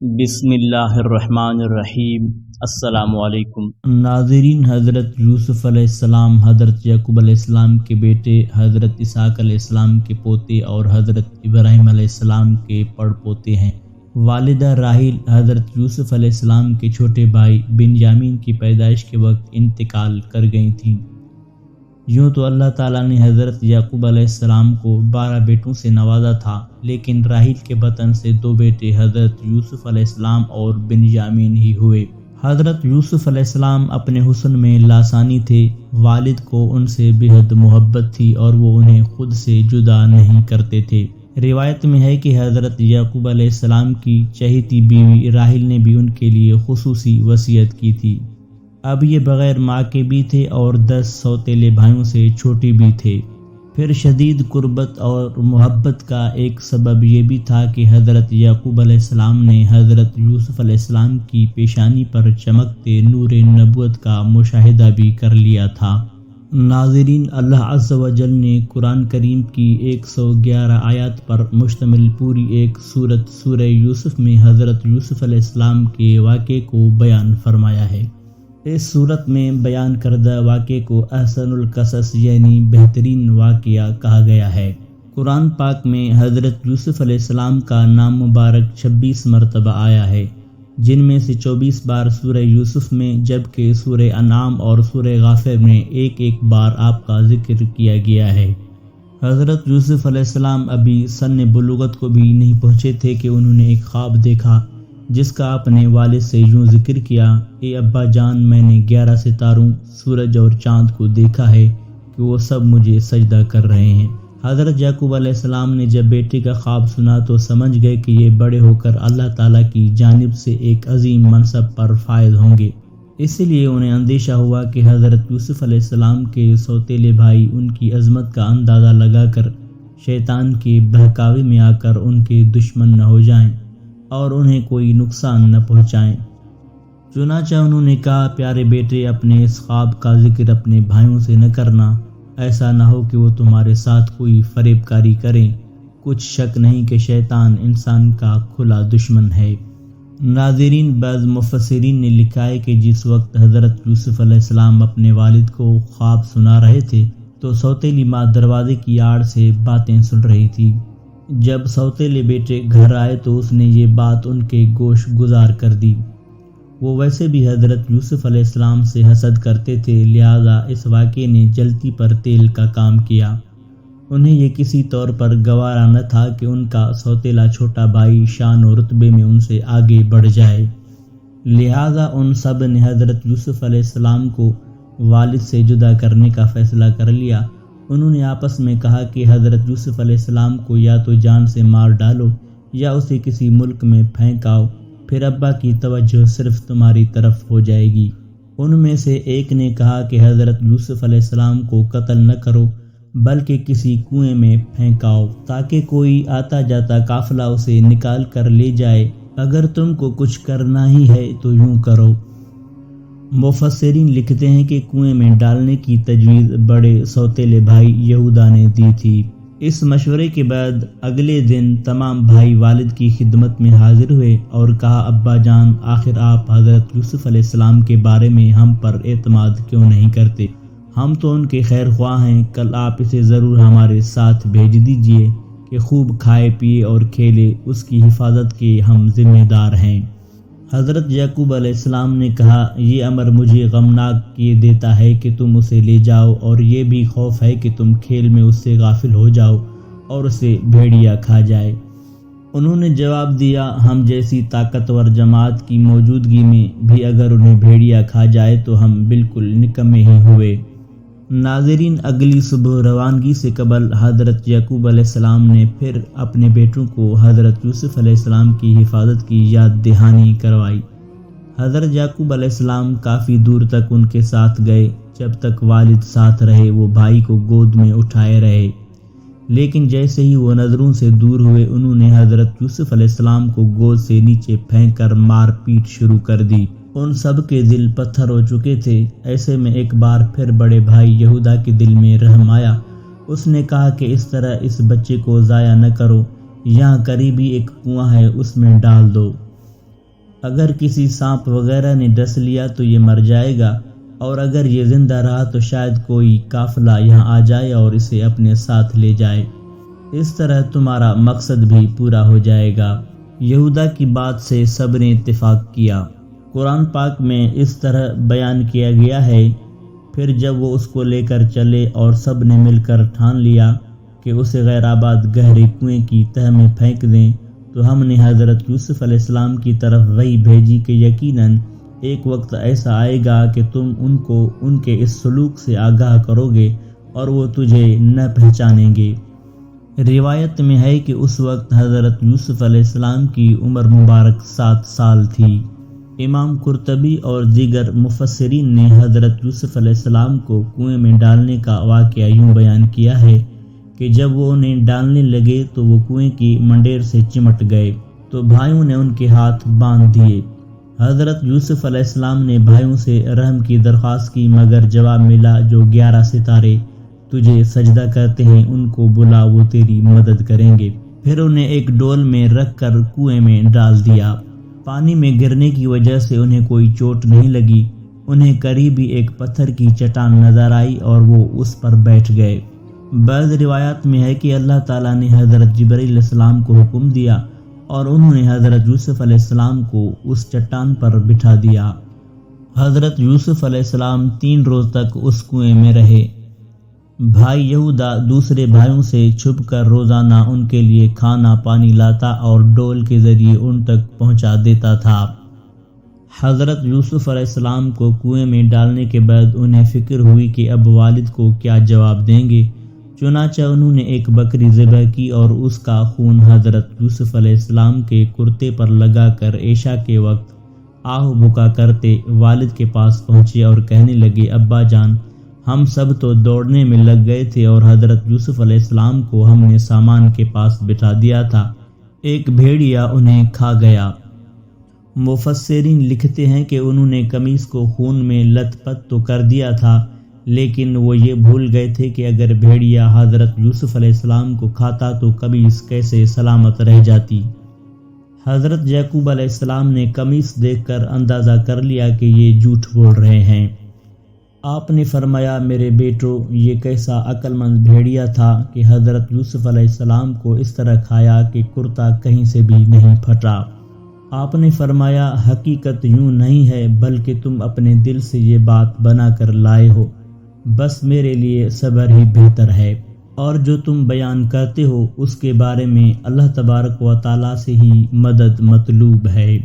بسم اللہ الرحمن الرحیم۔ السلام علیکم ناظرین، حضرت یوسف علیہ السلام حضرت یعقوب علیہ السلام کے بیٹے، حضرت اسحاق علیہ السلام کے پوتے اور حضرت ابراہیم علیہ السلام کے پڑ پوتے ہیں۔ والدہ راحیل حضرت یوسف علیہ السلام کے چھوٹے بھائی بنیامین کی پیدائش کے وقت انتقال کر گئی تھیں۔ یوں تو اللہ تعالیٰ نے حضرت یعقوب علیہ السلام کو 12 بیٹوں سے نوازا تھا، لیکن راحیل کے بطن سے 2 بیٹے حضرت یوسف علیہ السلام اور بنیامین ہی ہوئے۔ حضرت یوسف علیہ السلام اپنے حسن میں لاسانی تھے، والد کو ان سے بےحد محبت تھی اور وہ انہیں خود سے جدا نہیں کرتے تھے۔ روایت میں ہے کہ حضرت یعقوب علیہ السلام کی چہیتی بیوی راحیل نے بھی ان کے لیے خصوصی وصیت کی تھی۔ اب یہ بغیر ماں کے بھی تھے اور 10 سوتیلے بھائیوں سے چھوٹے بھی تھے۔ پھر شدید قربت اور محبت کا ایک سبب یہ بھی تھا کہ حضرت یعقوب علیہ السلام نے حضرت یوسف علیہ السلام کی پیشانی پر چمکتے نور نبوت کا مشاہدہ بھی کر لیا تھا۔ ناظرین، اللہ عز و جل نے قرآن کریم کی 111 آیات پر مشتمل پوری ایک سورہ یوسف میں حضرت یوسف علیہ السلام کے واقعے کو بیان فرمایا ہے۔ اس صورت میں بیان کردہ واقعے کو احسن القصص یعنی بہترین واقعہ کہا گیا ہے۔ قرآن پاک میں حضرت یوسف علیہ السلام کا نام مبارک 26 مرتبہ آیا ہے، جن میں سے 24 بار سورہ یوسف میں، جبکہ سورہ انعام اور سورہ غافر میں ایک بار آپ کا ذکر کیا گیا ہے۔ حضرت یوسف علیہ السلام ابھی سن بلوغت کو بھی نہیں پہنچے تھے کہ انہوں نے ایک خواب دیکھا، جس کا اپنے والد سے یوں ذکر کیا: اے ابا جان، میں نے 11 ستاروں، سورج اور چاند کو دیکھا ہے کہ وہ سب مجھے سجدہ کر رہے ہیں۔ حضرت یعقوب علیہ السلام نے جب بیٹے کا خواب سنا تو سمجھ گئے کہ یہ بڑے ہو کر اللہ تعالیٰ کی جانب سے ایک عظیم منصب پر فائز ہوں گے۔ اس لیے انہیں اندیشہ ہوا کہ حضرت یوسف علیہ السلام کے سوتیلے بھائی ان کی عظمت کا اندازہ لگا کر شیطان کے بہکاوے میں آ کر ان کے دشمن نہ ہو جائیں اور انہیں کوئی نقصان نہ پہنچائیں۔ چنانچہ انہوں نے کہا: پیارے بیٹے، اپنے اس خواب کا ذکر اپنے بھائیوں سے نہ کرنا، ایسا نہ ہو کہ وہ تمہارے ساتھ کوئی فریب کاری کریں۔ کچھ شک نہیں کہ شیطان انسان کا کھلا دشمن ہے۔ ناظرین، بعض مفسرین نے لکھا ہے کہ جس وقت حضرت یوسف علیہ السلام اپنے والد کو خواب سنا رہے تھے تو سوتیلی ماں دروازے کی آڑ سے باتیں سن رہی تھی۔ جب سوتیلے بیٹے گھر آئے تو اس نے یہ بات ان کے گوش گزار کر دی۔ وہ ویسے بھی حضرت یوسف علیہ السلام سے حسد کرتے تھے، لہذا اس واقعے نے جلتی پر تیل کا کام کیا۔ انہیں یہ کسی طور پر گوارا نہ تھا کہ ان کا سوتیلا چھوٹا بھائی شان و رتبے میں ان سے آگے بڑھ جائے، لہذا ان سب نے حضرت یوسف علیہ السلام کو والد سے جدا کرنے کا فیصلہ کر لیا۔ انہوں نے آپس میں کہا کہ حضرت یوسف علیہ السلام کو یا تو جان سے مار ڈالو یا اسے کسی ملک میں پھینک آؤ، پھر ابا کی توجہ صرف تمہاری طرف ہو جائے گی۔ ان میں سے ایک نے کہا کہ حضرت یوسف علیہ السلام کو قتل نہ کرو بلکہ کسی کنویں میں پھینکاؤ تاکہ کوئی آتا جاتا قافلہ اسے نکال کر لے جائے۔ اگر تم کو کچھ کرنا ہی ہے تو یوں کرو۔ مفسرین لکھتے ہیں کہ کنویں میں ڈالنے کی تجویز بڑے سوتیلے بھائی یہودا نے دی تھی۔ اس مشورے کے بعد اگلے دن تمام بھائی والد کی خدمت میں حاضر ہوئے اور کہا: ابا جان، آخر آپ حضرت یوسف علیہ السلام کے بارے میں ہم پر اعتماد کیوں نہیں کرتے؟ ہم تو ان کے خیر خواہ ہیں، کل آپ اسے ضرور ہمارے ساتھ بھیج دیجئے کہ خوب کھائے پیے اور کھیلے، اس کی حفاظت کے ہم ذمہ دار ہیں۔ حضرت یعقوب علیہ السلام نے کہا: یہ امر مجھے غمناک کیے دیتا ہے کہ تم اسے لے جاؤ، اور یہ بھی خوف ہے کہ تم کھیل میں اس سے غافل ہو جاؤ اور اسے بھیڑیا کھا جائے۔ انہوں نے جواب دیا: ہم جیسی طاقتور جماعت کی موجودگی میں بھی اگر انہیں بھیڑیا کھا جائے تو ہم بالکل نکمے ہی ہوئے۔ ناظرین، اگلی صبح روانگی سے قبل حضرت یعقوب علیہ السلام نے پھر اپنے بیٹوں کو حضرت یوسف علیہ السلام کی حفاظت کی یاد دہانی کروائی۔ حضرت یعقوب علیہ السلام کافی دور تک ان کے ساتھ گئے۔ جب تک والد ساتھ رہے وہ بھائی کو گود میں اٹھائے رہے، لیکن جیسے ہی وہ نظروں سے دور ہوئے انہوں نے حضرت یوسف علیہ السلام کو گود سے نیچے پھینک کر مار پیٹ شروع کر دی۔ ان سب کے دل پتھر ہو چکے تھے۔ ایسے میں ایک بار پھر بڑے بھائی یہودا کے دل میں رحم آیا۔ اس نے کہا کہ اس طرح اس بچے کو ضائع نہ کرو، یہاں قریب ہی ایک کنواں ہے، اس میں ڈال دو۔ اگر کسی سانپ وغیرہ نے ڈس لیا تو یہ مر جائے گا، اور اگر یہ زندہ رہا تو شاید کوئی قافلہ یہاں آ جائے اور اسے اپنے ساتھ لے جائے، اس طرح تمہارا مقصد بھی پورا ہو جائے گا۔ یہودا کی بات سے سب نے اتفاق کیا۔ قرآن پاک میں اس طرح بیان کیا گیا ہے، پھر جب وہ اس کو لے کر چلے اور سب نے مل کر ٹھان لیا کہ اسے غیر آباد گہرے کنویں کی تہ میں پھینک دیں، تو ہم نے حضرت یوسف علیہ السلام کی طرف وحی بھیجی کہ یقیناً ایک وقت ایسا آئے گا کہ تم ان کو ان کے اس سلوک سے آگاہ کرو گے اور وہ تجھے نہ پہچانیں گے۔ روایت میں ہے کہ اس وقت حضرت یوسف علیہ السلام کی عمر مبارک 7 سال تھی۔ امام قرطبی اور دیگر مفسرین نے حضرت یوسف علیہ السلام کو کنویں میں ڈالنے کا واقعہ یوں بیان کیا ہے کہ جب وہ انہیں ڈالنے لگے تو وہ کنویں کی منڈیر سے چمٹ گئے، تو بھائیوں نے ان کے ہاتھ باندھ دیے۔ حضرت یوسف علیہ السلام نے بھائیوں سے رحم کی درخواست کی، مگر جواب ملا، جو 11 ستارے تجھے سجدہ کرتے ہیں ان کو بلا، وہ تیری مدد کریں گے۔ پھر انہیں ایک ڈول میں رکھ کر کنویں میں ڈال دیا۔ پانی میں گرنے کی وجہ سے انہیں کوئی چوٹ نہیں لگی۔ انہیں قریبی ایک پتھر کی چٹان نظر آئی اور وہ اس پر بیٹھ گئے۔ بعض روایات میں ہے کہ اللہ تعالیٰ نے حضرت جبرائیل علیہ السلام کو حکم دیا اور انہوں نے حضرت یوسف علیہ السلام کو اس چٹان پر بٹھا دیا۔ حضرت یوسف علیہ السلام 3 روز تک اس کنویں میں رہے۔ بھائی یہودا دوسرے بھائیوں سے چھپ کر روزانہ ان کے لیے کھانا پانی لاتا اور ڈول کے ذریعے ان تک پہنچا دیتا تھا۔ حضرت یوسف علیہ السلام کو کنویں میں ڈالنے کے بعد انہیں فکر ہوئی کہ اب والد کو کیا جواب دیں گے، چنانچہ انہوں نے ایک بکری ذبح کی اور اس کا خون حضرت یوسف علیہ السلام کے کرتے پر لگا کر عشاء کے وقت آہ بکا کرتے والد کے پاس پہنچے اور کہنے لگے، ابا جان، ہم سب تو دوڑنے میں لگ گئے تھے اور حضرت یوسف علیہ السلام کو ہم نے سامان کے پاس بٹھا دیا تھا، ایک بھیڑیا انہیں کھا گیا۔ مفسرین لکھتے ہیں کہ انہوں نے قمیص کو خون میں لت پت تو کر دیا تھا، لیکن وہ یہ بھول گئے تھے کہ اگر بھیڑیا حضرت یوسف علیہ السلام کو کھاتا تو قمیص کیسے سلامت رہ جاتی۔ حضرت یعقوب علیہ السلام نے قمیص دیکھ کر اندازہ کر لیا کہ یہ جھوٹ بول رہے ہیں۔ آپ نے فرمایا، میرے بیٹو، یہ کیسا عقل مند بھیڑیا تھا کہ حضرت یوسف علیہ السلام کو اس طرح کھایا کہ کرتا کہیں سے بھی نہیں پھٹا۔ آپ نے فرمایا، حقیقت یوں نہیں ہے، بلکہ تم اپنے دل سے یہ بات بنا کر لائے ہو، بس میرے لیے صبر ہی بہتر ہے، اور جو تم بیان کرتے ہو اس کے بارے میں اللہ تبارک و تعالیٰ سے ہی مدد مطلوب ہے۔